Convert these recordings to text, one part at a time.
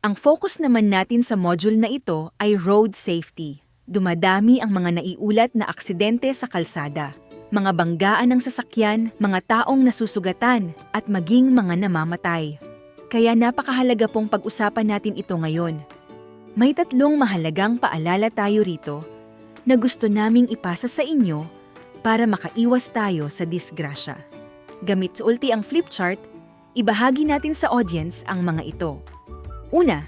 Ang focus naman natin sa module na ito ay road safety. Dumadami ang mga naiulat na aksidente sa kalsada, mga banggaan ng sasakyan, mga taong nasusugatan, at maging mga namamatay. Kaya napakahalaga pong pag-usapan natin ito ngayon. May tatlong mahalagang paalala tayo rito na gusto naming ipasa sa inyo para makaiwas tayo sa disgrasya. Gamit sa ulti ang flip chart, ibahagi natin sa audience ang mga ito. Una,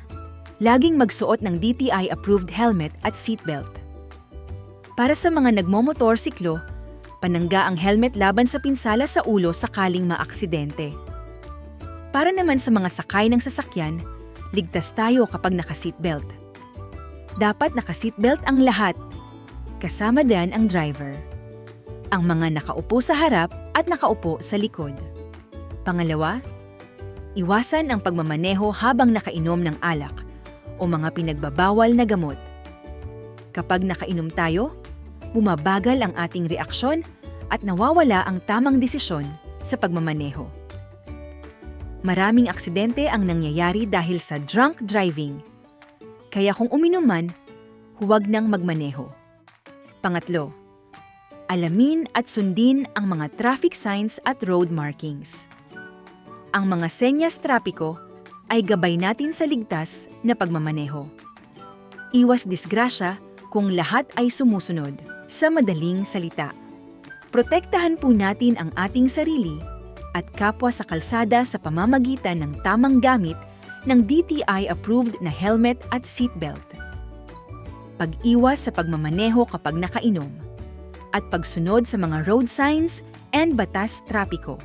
laging magsuot ng DTI-approved helmet at seatbelt. Para sa mga nagmomotorsiklo, panangga ang helmet laban sa pinsala sa ulo sakaling maaksidente. Para naman sa mga sakay ng sasakyan, ligtas tayo kapag naka-seatbelt. Dapat naka-seatbelt ang lahat, kasama din ang driver. Ang mga nakaupo sa harap at nakaupo sa likod. Pangalawa, iwasan ang pagmamaneho habang nakainom ng alak o mga pinagbabawal na gamot. Kapag nakainom tayo, bumabagal ang ating reaksyon at nawawala ang tamang desisyon sa pagmamaneho. Maraming aksidente ang nangyayari dahil sa drunk driving. Kaya kung uminom man, huwag nang magmaneho. Pangatlo, alamin at sundin ang mga traffic signs at road markings. Ang mga senyas trapiko ay gabay natin sa ligtas na pagmamaneho. Iwas disgrasya kung lahat ay sumusunod. Sa madaling salita, protektahan po natin ang ating sarili at kapwa sa kalsada sa pamamagitan ng tamang gamit ng DTI-approved na helmet at seatbelt. Pag-iwas sa pagmamaneho kapag nakainom at pagsunod sa mga road signs and batas trapiko.